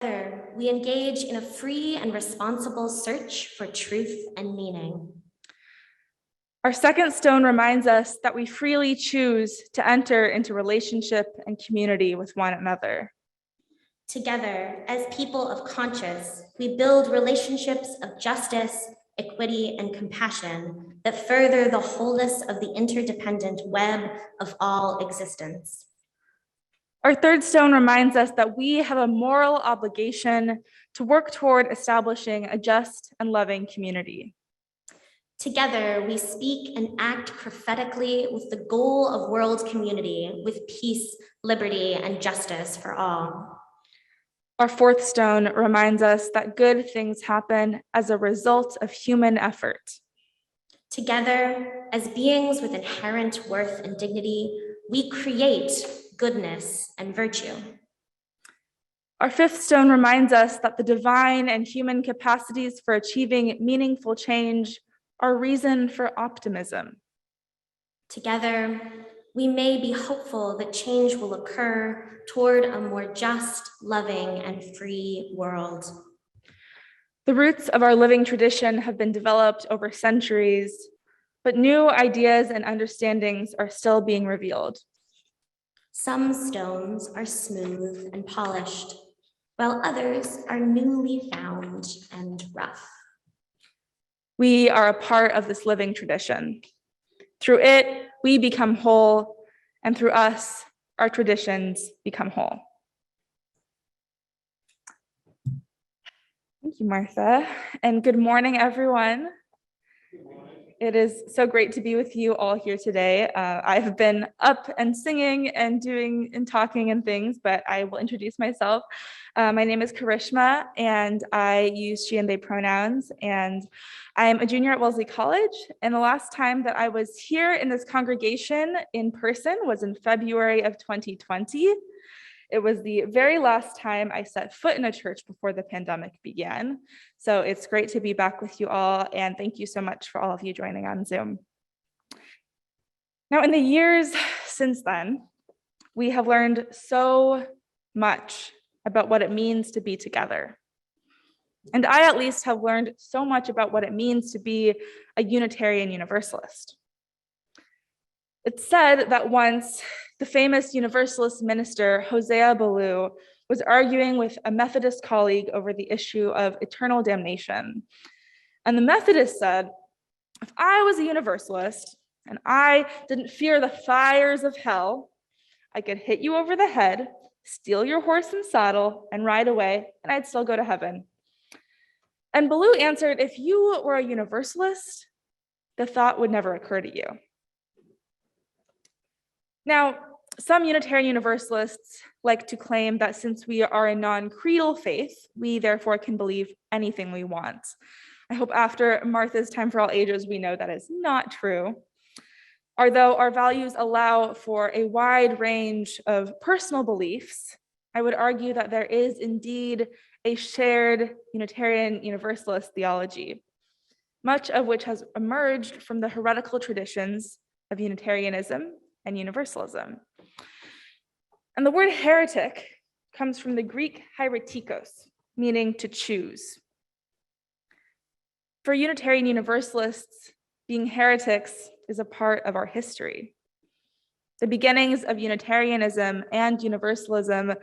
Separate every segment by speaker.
Speaker 1: Together, we engage in a free and responsible search for truth and meaning.
Speaker 2: Our second stone reminds us that we freely choose to enter into relationship and community with one another.
Speaker 1: Together, as people of conscience, we build relationships of justice, equity, and compassion that further the wholeness of the interdependent web of all existence.
Speaker 2: Our third stone reminds us that we have a moral obligation to work toward establishing a just and loving community.
Speaker 1: Together, we speak and act prophetically with the goal of world community with peace, liberty, and justice for all.
Speaker 2: Our fourth stone reminds us that good things happen as a result of human effort.
Speaker 1: Together, as beings with inherent worth and dignity, we create goodness and virtue.
Speaker 2: Our fifth stone reminds us that the divine and human capacities for achieving meaningful change are reason for optimism.
Speaker 1: Together, we may be hopeful that change will occur toward a more just, loving, and free world.
Speaker 2: The roots of our living tradition have been developed over centuries, but new ideas and understandings are still being revealed.
Speaker 1: Some stones are smooth and polished, while others are newly found and rough.
Speaker 2: We are a part of this living tradition. Through it, we become whole, and through us, our traditions become whole. Thank you, Martha, and good morning, everyone. Good morning. It is so great to be with you all here today. I've been up and singing and doing and talking and things, but I will introduce myself. My name is Karishma, and I use she and they pronouns, and I'm a junior at Wellesley College, and the last time that I was here in this congregation in person was in February of 2020. It was the very last time I set foot in a church before the pandemic began. So it's great to be back with you all, and thank you so much for all of you joining on Zoom. Now, in the years since then, we have learned so much about what it means to be together. And I at least have learned so much about what it means to be a Unitarian Universalist. It's said that once the famous Universalist minister, Hosea Ballou, was arguing with a Methodist colleague over the issue of eternal damnation. And the Methodist said, if I was a Universalist and I didn't fear the fires of hell, I could hit you over the head, steal your horse and saddle, and ride away, and I'd still go to heaven. And Ballou answered, if you were a Universalist, the thought would never occur to you. Now, some Unitarian Universalists like to claim that since we are a non-creedal faith, we therefore can believe anything we want. I hope after Martha's Time for All Ages, we know that is not true. Although our values allow for a wide range of personal beliefs, I would argue that there is indeed a shared Unitarian Universalist theology, much of which has emerged from the heretical traditions of Unitarianism and Universalism. And the word heretic comes from the Greek heretikos, meaning to choose. For Unitarian Universalists, being heretics is a part of our history. The beginnings of Unitarianism and Universalism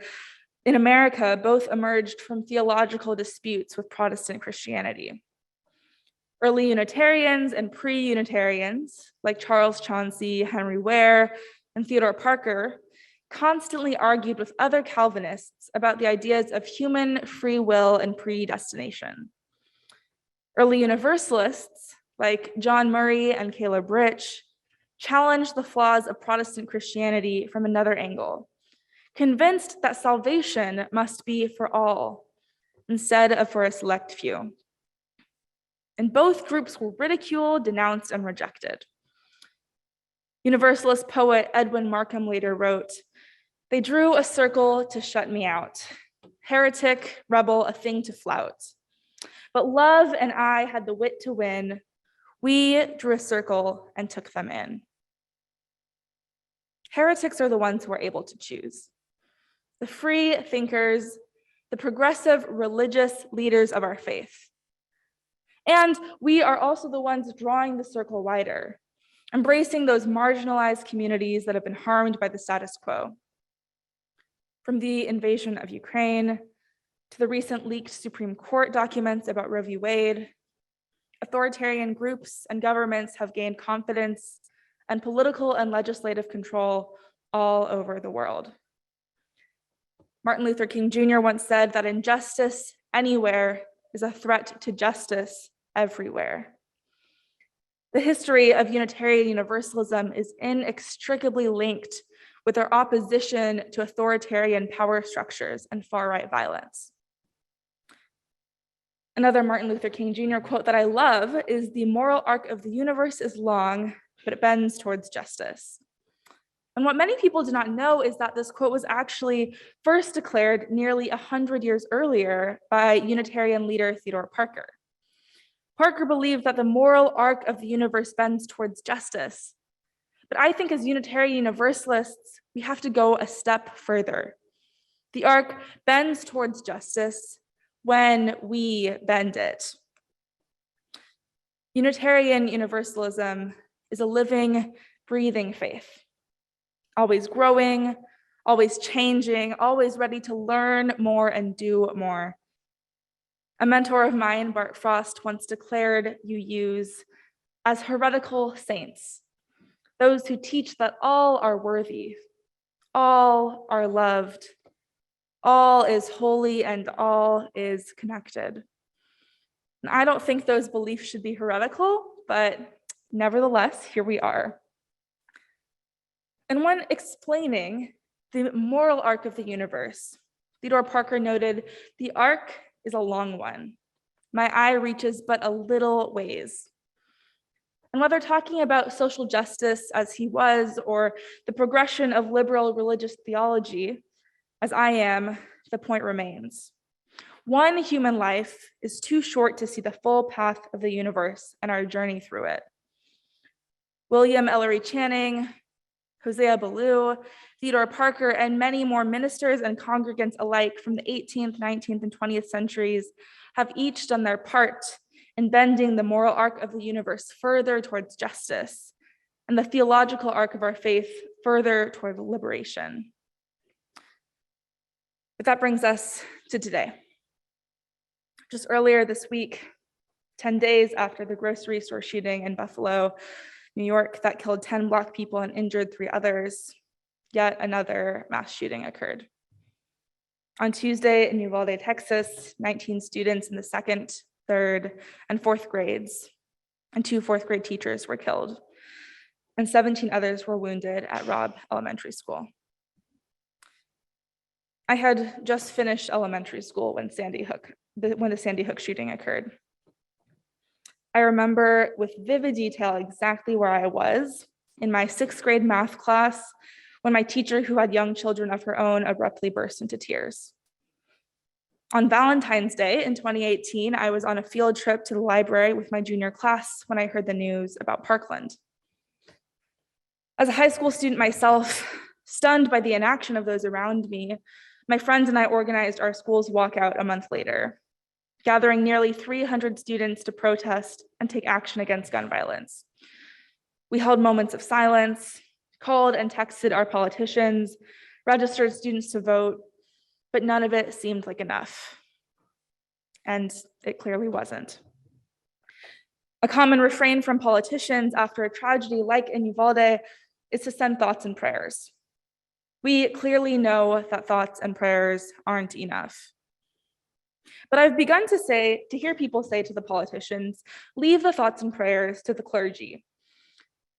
Speaker 2: in America both emerged from theological disputes with Protestant Christianity. Early Unitarians and pre-Unitarians, like Charles Chauncey, Henry Ware, and Theodore Parker, constantly argued with other Calvinists about the ideas of human free will and predestination. Early Universalists, like John Murray and Caleb Rich, challenged the flaws of Protestant Christianity from another angle, convinced that salvation must be for all, instead of for a select few. And both groups were ridiculed, denounced, and rejected. Universalist poet Edwin Markham later wrote, "They drew a circle to shut me out. Heretic, rebel, a thing to flout. But love and I had the wit to win. We drew a circle and took them in." Heretics are the ones who are able to choose. The free thinkers, the progressive religious leaders of our faith. And we are also the ones drawing the circle wider, embracing those marginalized communities that have been harmed by the status quo. From the invasion of Ukraine to the recent leaked Supreme Court documents about Roe v. Wade, authoritarian groups and governments have gained confidence and political and legislative control all over the world. Martin Luther King Jr. once said that injustice anywhere is a threat to justice everywhere. The history of Unitarian Universalism is inextricably linked with our opposition to authoritarian power structures and far-right violence. Another Martin Luther King Jr. quote that I love is, "The moral arc of the universe is long, but it bends towards justice." And what many people do not know is that this quote was actually first declared nearly 100 years earlier by Unitarian leader Theodore Parker. Parker believed that the moral arc of the universe bends towards justice. But I think as Unitarian Universalists, we have to go a step further. The arc bends towards justice when we bend it. Unitarian Universalism is a living, breathing faith, always growing, always changing, always ready to learn more and do more. A mentor of mine, Bart Frost, once declared UUs as heretical saints, those who teach that all are worthy, all are loved, all is holy, and all is connected. And I don't think those beliefs should be heretical, but nevertheless, here we are. And when explaining the moral arc of the universe, Theodore Parker noted, "The arc is a long one. My eye reaches but a little ways." And whether talking about social justice as he was, or the progression of liberal religious theology, as I am, the point remains. One human life is too short to see the full path of the universe and our journey through it. William Ellery Channing, Hosea Ballou, Theodore Parker, and many more ministers and congregants alike from the 18th, 19th, and 20th centuries have each done their part in bending the moral arc of the universe further towards justice and the theological arc of our faith further toward liberation. But that brings us to today. Just earlier this week, 10 days after the grocery store shooting in Buffalo, New York, that killed 10 Black people and injured 3 others, yet another mass shooting occurred. On Tuesday in Uvalde, Texas, 19 students in the 2nd, 3rd, and 4th grades, and 2 4th grade teachers were killed, and 17 others were wounded at Robb Elementary School. I had just finished elementary school when the Sandy Hook shooting occurred. I remember with vivid detail exactly where I was in my 6th grade math class when my teacher, who had young children of her own, abruptly burst into tears. On Valentine's Day in 2018, I was on a field trip to the library with my junior class when I heard the news about Parkland. As a high school student myself, stunned by the inaction of those around me, my friends and I organized our school's walkout a month later, gathering nearly 300 students to protest and take action against gun violence. We held moments of silence, called and texted our politicians, registered students to vote, but none of it seemed like enough. And it clearly wasn't. A common refrain from politicians after a tragedy like in Uvalde is to send thoughts and prayers. We clearly know that thoughts and prayers aren't enough. But I've begun to hear people say to the politicians, leave the thoughts and prayers to the clergy.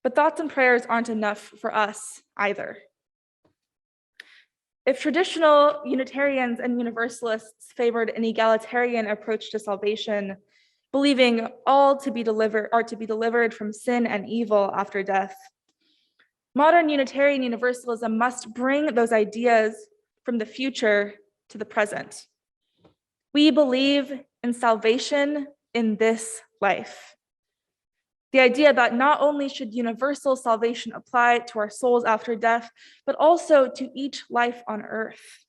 Speaker 2: But thoughts and prayers aren't enough for us either. If traditional Unitarians and Universalists favored an egalitarian approach to salvation, believing all are to be delivered from sin and evil after death, modern Unitarian Universalism must bring those ideas from the future to the present. We believe in salvation in this life. The idea that not only should universal salvation apply to our souls after death, but also to each life on earth.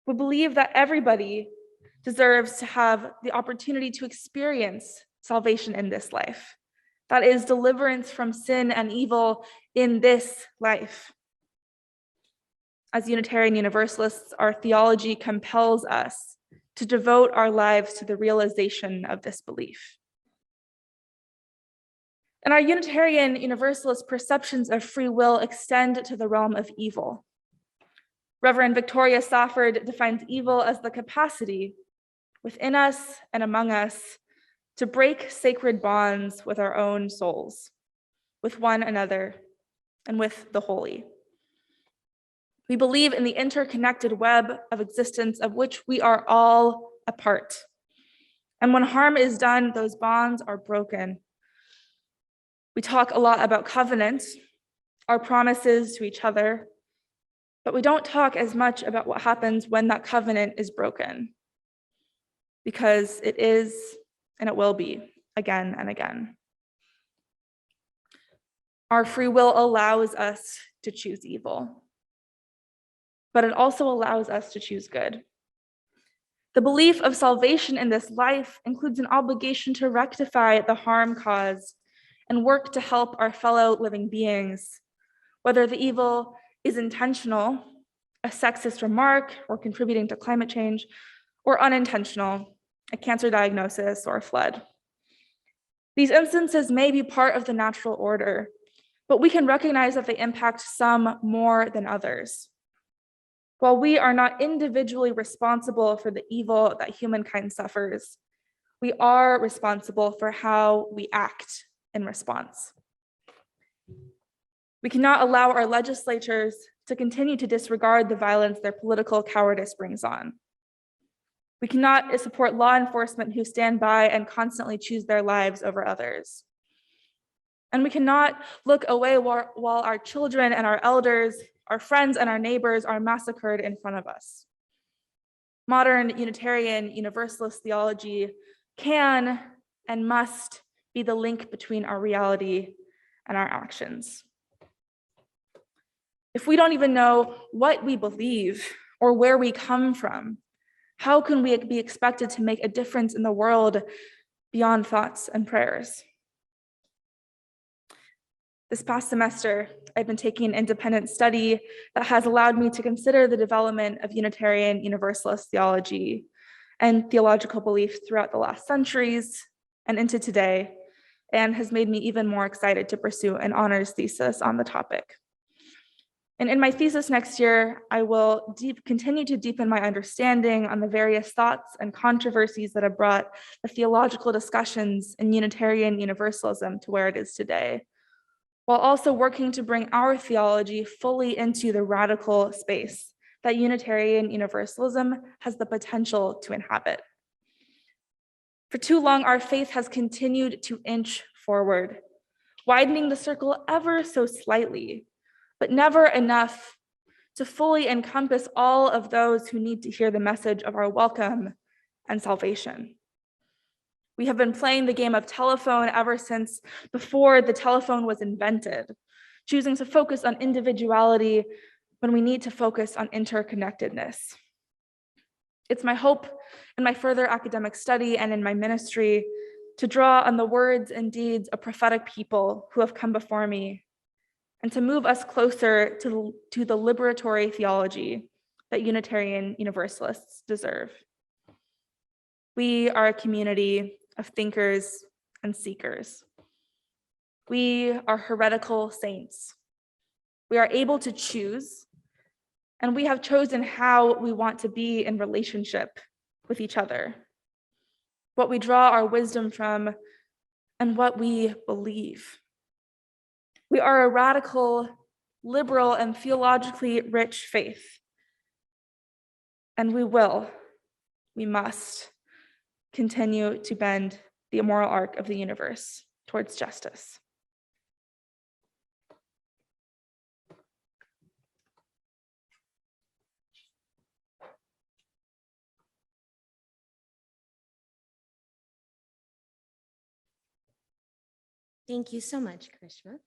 Speaker 2: We believe that everybody deserves to have the opportunity to experience salvation in this life. That is deliverance from sin and evil in this life. As Unitarian Universalists, our theology compels us to devote our lives to the realization of this belief. And our Unitarian Universalist perceptions of free will extend to the realm of evil. Reverend Victoria Safford defines evil as the capacity within us and among us to break sacred bonds with our own souls, with one another, and with the holy. We believe in the interconnected web of existence of which we are all a part. And when harm is done, those bonds are broken. We talk a lot about covenant, our promises to each other, but we don't talk as much about what happens when that covenant is broken, because it is and it will be again and again. Our free will allows us to choose evil, but it also allows us to choose good. The belief of salvation in this life includes an obligation to rectify the harm caused and work to help our fellow living beings, whether the evil is intentional, a sexist remark or contributing to climate change, or unintentional, a cancer diagnosis or a flood. These instances may be part of the natural order, but we can recognize that they impact some more than others. While we are not individually responsible for the evil that humankind suffers, we are responsible for how we act in response. We cannot allow our legislatures to continue to disregard the violence their political cowardice brings on. We cannot support law enforcement who stand by and constantly choose their lives over others. And we cannot look away while our children and our elders, our friends and our neighbors are massacred in front of us. Modern Unitarian Universalist theology can and must be the link between our reality and our actions. If we don't even know what we believe or where we come from, how can we be expected to make a difference in the world beyond thoughts and prayers? This past semester, I've been taking an independent study that has allowed me to consider the development of Unitarian Universalist theology and theological belief throughout the last centuries and into today, and has made me even more excited to pursue an honors thesis on the topic. And in my thesis next year, I will continue to deepen my understanding on the various thoughts and controversies that have brought the theological discussions in Unitarian Universalism to where it is today, while also working to bring our theology fully into the radical space that Unitarian Universalism has the potential to inhabit. For too long, our faith has continued to inch forward, widening the circle ever so slightly, but never enough to fully encompass all of those who need to hear the message of our welcome and salvation. We have been playing the game of telephone ever since before the telephone was invented, choosing to focus on individuality when we need to focus on interconnectedness. It's my hope in my further academic study and in my ministry to draw on the words and deeds of prophetic people who have come before me, and to move us closer to the liberatory theology that Unitarian Universalists deserve. We are a community of thinkers and seekers. We are heretical saints. We are able to choose, and we have chosen how we want to be in relationship with each other, what we draw our wisdom from, and what we believe. We are a radical, liberal, and theologically rich faith. And we must continue to bend the immoral arc of the universe towards justice.
Speaker 1: Thank you so much, Krishma.